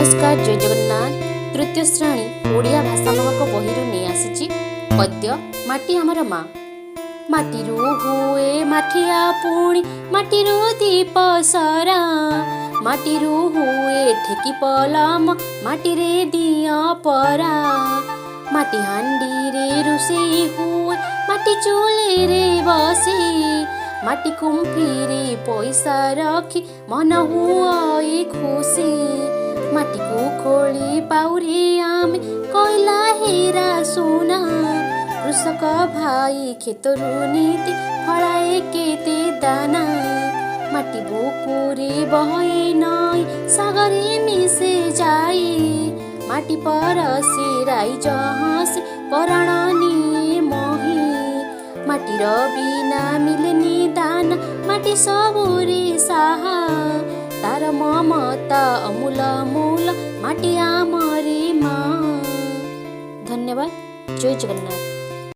नमस्कार जय जगन्नाथ। तृतीय श्रेणी ओडिया भाषा नामक बही नहीं आसी पद्य माटी आमर माँ। माटीरू हुए माठिया पुणी माटीरू दीप सरा, माटीरू हुए ठेकी पलम माटीरे दिया परा। माटी हांडी रे रुषेई हुए माटी चूल्हे रे बसे, माटी कुम्फीरे पैसा रखी मन हुए खुशी। माटी को खोली पाउरे आमे कोइला हेरा सुना, कृषक भाई खेतरू नीति फलाए केते दाना। माटी बुकुरे बहे नई सागरे मिसे जाई, माटी परसे राई जहाँसे पराण निये मही। माटीर बिना मिलेनी दाना माटी सबुरे साहा, तार ममता अमूल मूल माटी आमरे माँ। धन्यवाद। जय जगन्नाथ।